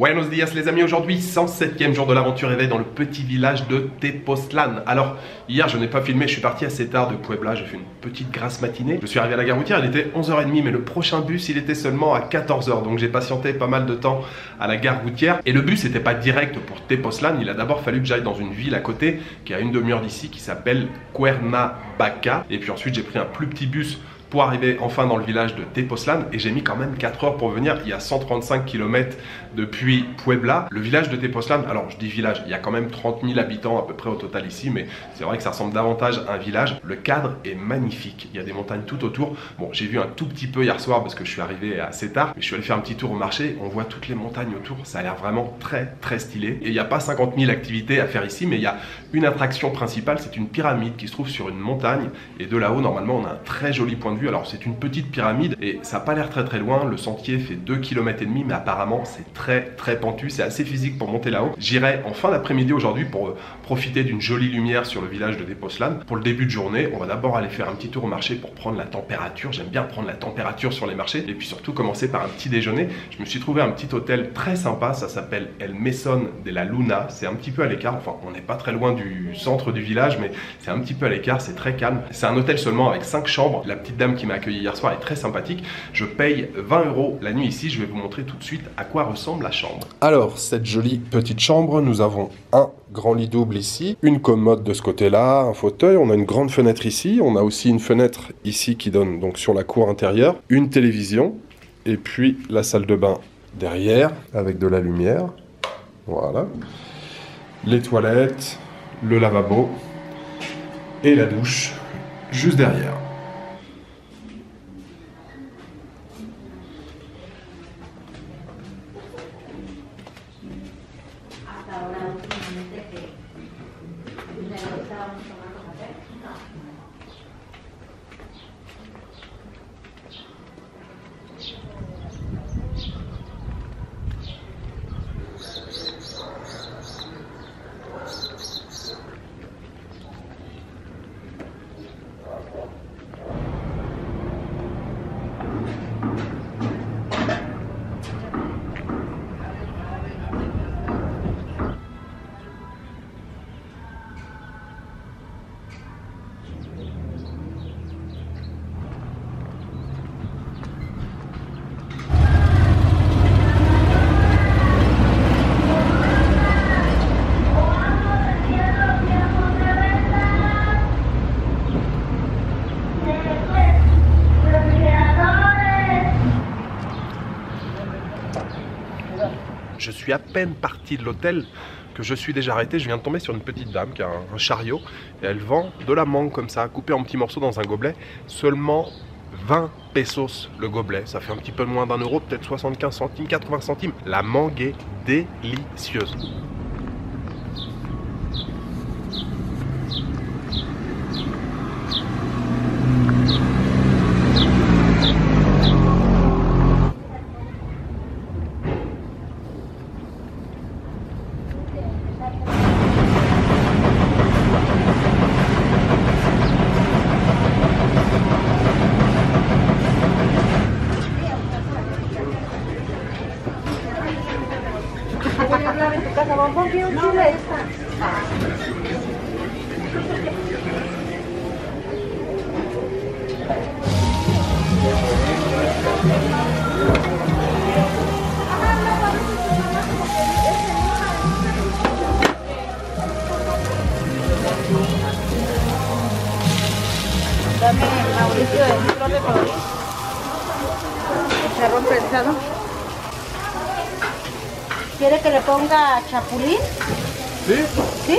Buenos días les amis, aujourd'hui 107e jour de l'aventure éveil dans le petit village de Tepoztlán. Alors hier je n'ai pas filmé, je suis parti assez tard de Puebla, j'ai fait une petite grasse matinée. Je suis arrivé à la gare routière, il était 11h30 mais le prochain bus il était seulement à 14h. Donc j'ai patienté pas mal de temps à la gare routière. Et le bus n'était pas direct pour Tepoztlán, il a d'abord fallu que j'aille dans une ville à côté qui est à une demi-heure d'ici qui s'appelle Cuernavaca. Et puis ensuite j'ai pris un plus petit bus pour arriver enfin dans le village de Tepoztlán et j'ai mis quand même 4 heures pour venir. Il y a 135 km depuis Puebla. Le village de Tepoztlán, alors je dis village, il y a quand même 30 000 habitants à peu près au total ici, mais c'est vrai que ça ressemble davantage à un village. Le cadre est magnifique, il y a des montagnes tout autour. Bon, j'ai vu un tout petit peu hier soir parce que je suis arrivé assez tard, mais je suis allé faire un petit tour au marché, on voit toutes les montagnes autour, ça a l'air vraiment très stylé. Et il n'y a pas 50 000 activités à faire ici, mais il y a une attraction principale, c'est une pyramide qui se trouve sur une montagne et de là-haut, normalement, on a un très joli point de vue. Alors c'est une petite pyramide et ça n'a pas l'air très loin, le sentier fait 2,5 km mais apparemment c'est très pentu, c'est assez physique pour monter là-haut. J'irai en fin d'après-midi aujourd'hui pour profiter d'une jolie lumière sur le village de Tepoztlán. Pour le début de journée, on va d'abord aller faire un petit tour au marché pour prendre la température. J'aime bien prendre la température sur les marchés et puis surtout commencer par un petit déjeuner. Je me suis trouvé un petit hôtel très sympa, ça s'appelle El Mesón de la Luna. C'est un petit peu à l'écart, enfin on n'est pas très loin du centre du village mais c'est un petit peu à l'écart, c'est très calme. C'est un hôtel seulement avec 5 chambres. La petite dame qui m'a accueilli hier soir est très sympathique. Je paye 20 € la nuit ici. Je vais vous montrer tout de suite à quoi ressemble la chambre. Alors, cette jolie petite chambre, nous avons un grand lit double ici, une commode de ce côté-là, un fauteuil, on a une grande fenêtre ici, on a aussi une fenêtre ici qui donne donc sur la cour intérieure, une télévision, et puis la salle de bain derrière, avec de la lumière, voilà, les toilettes, le lavabo, et la douche juste derrière. Je suis à peine parti de l'hôtel que je suis déjà arrêté. Je viens de tomber sur une petite dame qui a un chariot et elle vend de la mangue comme ça, coupée en petits morceaux dans un gobelet. Seulement 20 pesos le gobelet. Ça fait un petit peu moins d'1 euro, peut-être 75 centimes, 80 centimes. La mangue est délicieuse. Dame, Mauricio, el litro de color. Chicharrón prensado. ¿Quiere que le ponga chapulín? Sí. ¿Sí?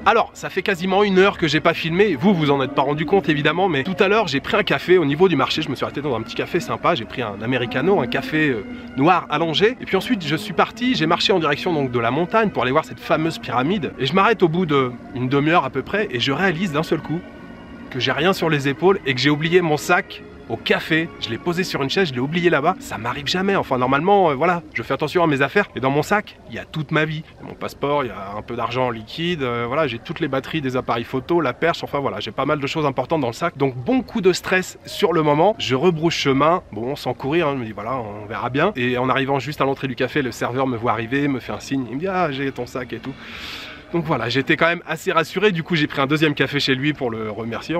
Alors, ça fait quasiment 1 heure que j'ai pas filmé, vous en êtes pas rendu compte évidemment, mais tout à l'heure j'ai pris un café au niveau du marché, je me suis arrêté dans un petit café sympa, j'ai pris un americano, un café noir allongé, et puis ensuite je suis parti, j'ai marché en direction donc de la montagne pour aller voir cette fameuse pyramide, et je m'arrête au bout d'une demi-heure à peu près, et je réalise d'un seul coup que j'ai rien sur les épaules et que j'ai oublié mon sac au café, je l'ai posé sur une chaise, je l'ai oublié là-bas, ça m'arrive jamais, enfin normalement, voilà, je fais attention à mes affaires, et dans mon sac, il y a toute ma vie, mon passeport, il y a un peu d'argent en liquide, voilà, j'ai toutes les batteries des appareils photo, la perche, enfin voilà, j'ai pas mal de choses importantes dans le sac, donc bon coup de stress sur le moment, je rebrousse chemin, bon, sans courir, hein, je me dis voilà, on verra bien, et en arrivant juste à l'entrée du café, le serveur me voit arriver, me fait un signe, il me dit ah, j'ai ton sac et tout. Donc voilà, j'étais quand même assez rassuré, du coup j'ai pris un deuxième café chez lui pour le remercier,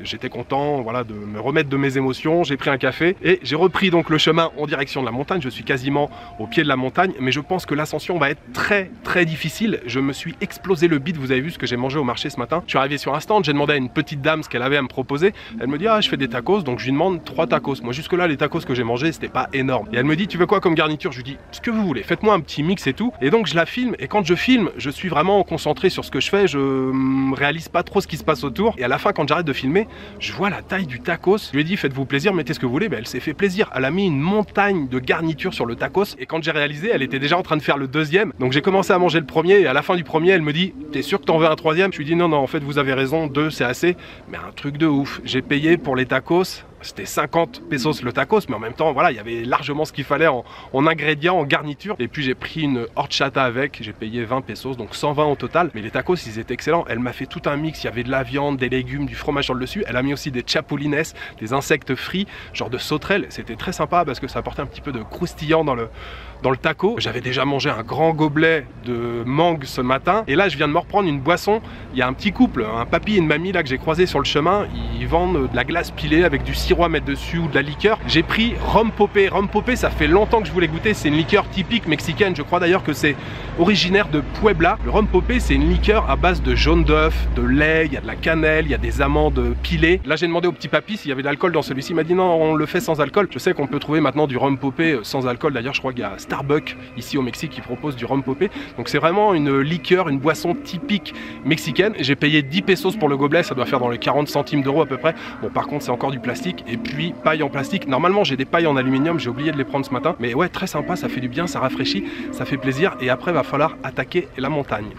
j'étais content voilà, de me remettre de mes émotions, j'ai pris un café et j'ai repris donc le chemin en direction de la montagne, je suis quasiment au pied de la montagne, mais je pense que l'ascension va être très difficile, je me suis explosé le bide, vous avez vu ce que j'ai mangé au marché ce matin, je suis arrivé sur un stand, j'ai demandé à une petite dame ce qu'elle avait à me proposer, elle me dit ah je fais des tacos, donc je lui demande 3 tacos, moi jusque là les tacos que j'ai mangés c'était pas énorme, et elle me dit tu veux quoi comme garniture, je lui dis ce que vous voulez, faites-moi un petit mix et tout, et donc je la filme, et quand je filme, je suis vraiment concentré sur ce que je fais, je réalise pas trop ce qui se passe autour, et à la fin quand j'arrête de filmer, je vois la taille du tacos, je lui ai dit faites-vous plaisir, mettez ce que vous voulez, ben, elle s'est fait plaisir, elle a mis une montagne de garniture sur le tacos, et quand j'ai réalisé, elle était déjà en train de faire le deuxième, donc j'ai commencé à manger le premier, et à la fin du premier, elle me dit t'es sûr que t'en veux un troisième? Je lui dis non en fait vous avez raison, 2 c'est assez, mais un truc de ouf, j'ai payé pour les tacos, c'était 50 pesos le tacos, mais en même temps, voilà, il y avait largement ce qu'il fallait en ingrédients, en garniture. Et puis j'ai pris une horchata avec, j'ai payé 20 pesos, donc 120 au total. Mais les tacos, ils étaient excellents. Elle m'a fait tout un mix, il y avait de la viande, des légumes, du fromage sur le dessus. Elle a mis aussi des chapulines, des insectes frits, genre de sauterelles. C'était très sympa parce que ça apportait un petit peu de croustillant dans le taco. J'avais déjà mangé un grand gobelet de mangue ce matin. Et là, je viens de me reprendre une boisson. Il y a un petit couple, un papy et une mamie là que j'ai croisé sur le chemin. Ils vendent de la glace pilée avec du sirop à mettre dessus ou de la liqueur. J'ai pris rhum popé. Rhum popé, ça fait longtemps que je voulais goûter. C'est une liqueur typique mexicaine. Je crois d'ailleurs que c'est originaire de Puebla. Le rhum popé, c'est une liqueur à base de jaune d'œuf, de lait, il y a de la cannelle, il y a des amandes pilées. Là, j'ai demandé au petit papy s'il y avait de l'alcool dans celui-ci. Il m'a dit non, on le fait sans alcool. Je sais qu'on peut trouver maintenant du rhum popé sans alcool. D'ailleurs, je crois qu'il y a Starbucks ici au Mexique qui propose du rhum popé. Donc c'est vraiment une liqueur, une boisson typique mexicaine. J'ai payé 10 pesos pour le gobelet, ça doit faire dans les 40 centimes d'euros à peu près. Bon, par contre, c'est encore du plastique. Et puis, paille en plastique. Normalement, j'ai des pailles en aluminium, j'ai oublié de les prendre ce matin. Mais ouais, très sympa, ça fait du bien, ça rafraîchit, ça fait plaisir. Et après, va falloir attaquer la montagne.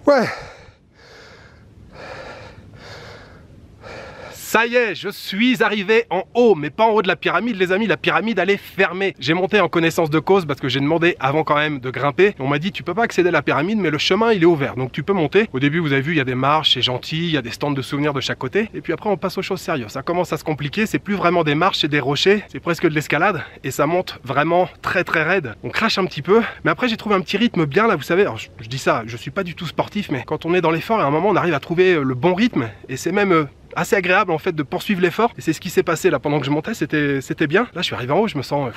Ouais. Ça y est, je suis arrivé en haut, mais pas en haut de la pyramide, les amis, la pyramide elle est fermée. J'ai monté en connaissance de cause parce que j'ai demandé avant quand même de grimper. On m'a dit tu peux pas accéder à la pyramide, mais le chemin il est ouvert, donc tu peux monter. Au début vous avez vu, il y a des marches, c'est gentil, il y a des stands de souvenirs de chaque côté. Et puis après on passe aux choses sérieuses, ça commence à se compliquer, c'est plus vraiment des marches, c'est des rochers, c'est presque de l'escalade. Et ça monte vraiment très raide. On crache un petit peu, mais après j'ai trouvé un petit rythme bien là, vous savez, alors, je dis ça, je suis pas du tout sportif, mais quand on est dans l'effort, à un moment on arrive à trouver le bon rythme, et c'est même... assez agréable en fait de poursuivre l'effort et c'est ce qui s'est passé là pendant que je montais, c'était bien. Là je suis arrivé en haut, je me sens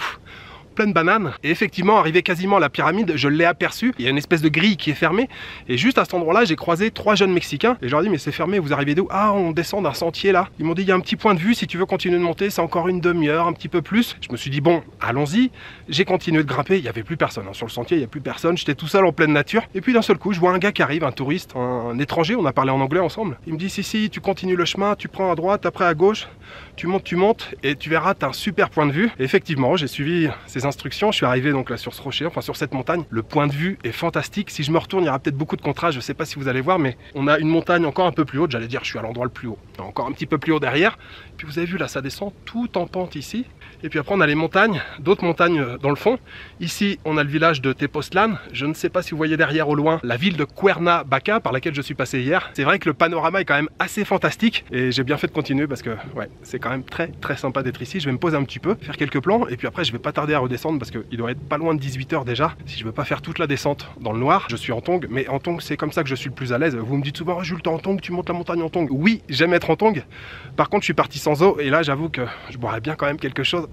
pleine banane et effectivement arrivé quasiment à la pyramide, je l'ai aperçu, il y a une espèce de grille qui est fermée et juste à cet endroit là j'ai croisé 3 jeunes mexicains et je leur ai dit mais c'est fermé, vous arrivez d'où? Ah on descend d'un sentier là. Ils m'ont dit il y a un petit point de vue, si tu veux continuer de monter c'est encore une demi-heure, un petit peu plus. Je me suis dit bon allons-y, j'ai continué de grimper, il n'y avait plus personne hein. Sur le sentier il n'y a plus personne, j'étais tout seul en pleine nature et puis d'un seul coup je vois un gars qui arrive, un touriste, un étranger, on a parlé en anglais ensemble. Il me dit si tu continues le chemin, tu prends à droite, après à gauche, tu montes et tu verras t'as un super point de vue. Et effectivement j'ai suivi ses instructions, je suis arrivé donc là sur ce rocher, enfin sur cette montagne. Le point de vue est fantastique. Si je me retourne, il y aura peut-être beaucoup de contrastes. Je sais pas si vous allez voir, mais on a une montagne encore un peu plus haute. J'allais dire, je suis à l'endroit le plus haut. Encore un petit peu plus haut derrière. Puis vous avez vu là, ça descend tout en pente ici. Et puis après, on a les montagnes, d'autres montagnes dans le fond. Ici, on a le village de Tepoztlán. Je ne sais pas si vous voyez derrière au loin la ville de Cuernavaca par laquelle je suis passé hier. C'est vrai que le panorama est quand même assez fantastique. Et j'ai bien fait de continuer parce que ouais, c'est quand même très sympa d'être ici. Je vais me poser un petit peu, faire quelques plans. Et puis après, je vais pas tarder à redescendre parce qu'il doit être pas loin de 18 h déjà. Si je veux pas faire toute la descente dans le noir, je suis en tongs. Mais en tongs, c'est comme ça que je suis le plus à l'aise. Vous me dites souvent, oh, Jules, t'es en tongs, tu montes la montagne en tongs. Oui, j'aime être en tongs. Par contre, je suis parti sans eau. Et là, j'avoue que je boirais bien quand même quelque chose.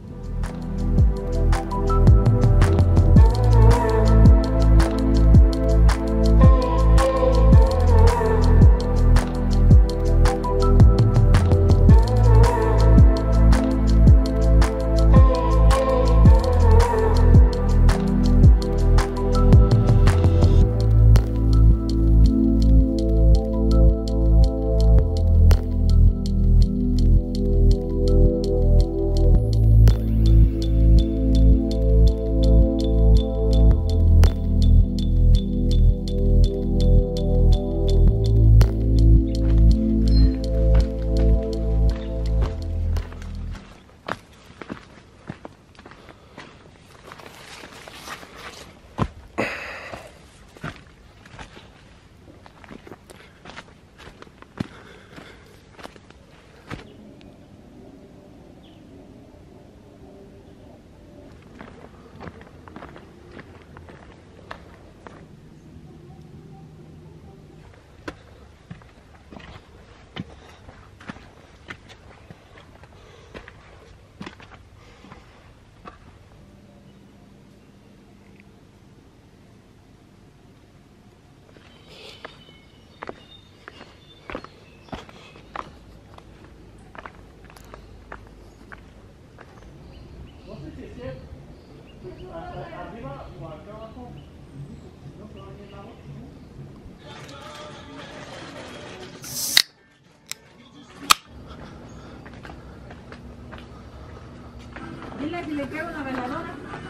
Dile si le traigo una veladora.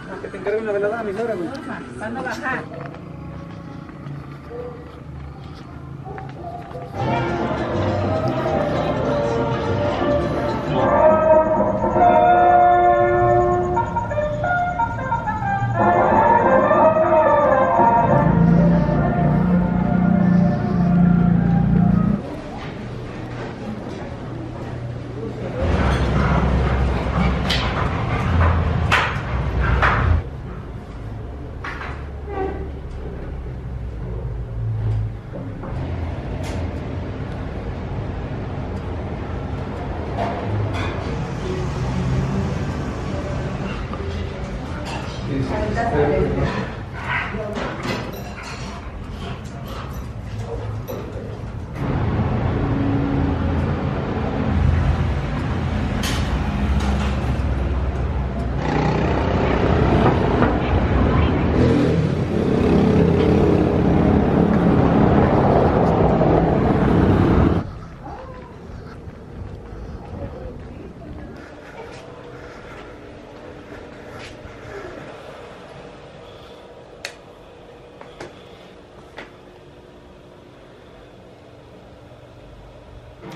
No, que te encargue una veladora, mi suegra, güey. Porfa, ¿cuándo bajar?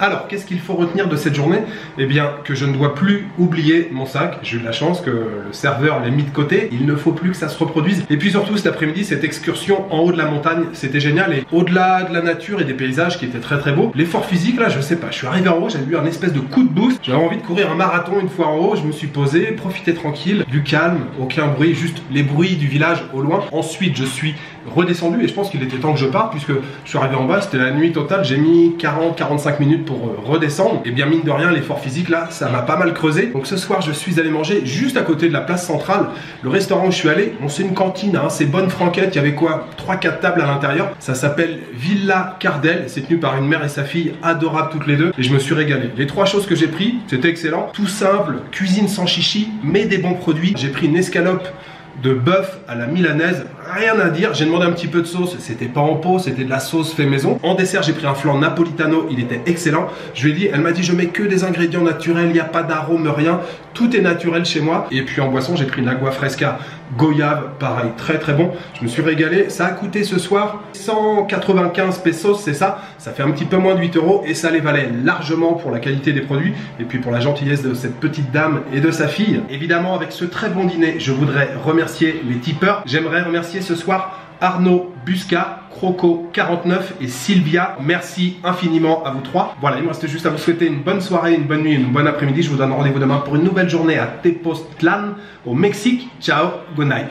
Alors, qu'est-ce qu'il faut retenir de cette journée? Eh bien, que je ne dois plus oublier mon sac. J'ai eu de la chance que le serveur l'ait mis de côté. Il ne faut plus que ça se reproduise. Et puis surtout, cet après-midi, cette excursion en haut de la montagne, c'était génial. Et au-delà de la nature et des paysages qui étaient très très beaux, l'effort physique, là, je sais pas, je suis arrivé en haut, j'avais eu un espèce de coup de boost. J'avais envie de courir un marathon une fois en haut. Je me suis posé, profité tranquille, du calme, aucun bruit, juste les bruits du village au loin. Ensuite, je suis redescendu et je pense qu'il était temps que je parte puisque je suis arrivé en bas, c'était la nuit totale. J'ai mis 40-45 minutes pour redescendre. Et bien, mine de rien, l'effort physique, là, ça m'a pas mal creusé. Donc ce soir, je suis allé manger juste à côté de la place centrale. Le restaurant où je suis allé, bon, c'est une cantine, hein, c'est bonne franquette. Il y avait quoi, 3-4 tables à l'intérieur. Ça s'appelle Villa Cardel. C'est tenu par une mère et sa fille, adorables toutes les deux. Et je me suis régalé. Les 3 choses que j'ai pris, c'était excellent. Tout simple, cuisine sans chichi, mais des bons produits. J'ai pris une escalope de bœuf à la milanaise, rien à dire. J'ai demandé un petit peu de sauce, c'était pas en pot, c'était de la sauce fait maison. En dessert, j'ai pris un flan napolitano, il était excellent. Je lui ai dit, elle m'a dit, je mets que des ingrédients naturels, il n'y a pas d'arôme, rien, tout est naturel chez moi. Et puis en boisson, j'ai pris une agua fresca goyave, pareil, très très bon. Je me suis régalé. Ça a coûté ce soir 195 pesos, c'est ça. Ça fait un petit peu moins de 8 € et ça les valait largement pour la qualité des produits et puis pour la gentillesse de cette petite dame et de sa fille. Évidemment, avec ce très bon dîner, je voudrais remercier les tipeurs. J'aimerais remercier ce soir Arnaud Busca, Croco49 et Sylvia. Merci infiniment à vous 3. Voilà, il me reste juste à vous souhaiter une bonne soirée, une bonne nuit, une bonne après-midi. Je vous donne rendez-vous demain pour une nouvelle journée à Tepoztlán au Mexique. Ciao, good night.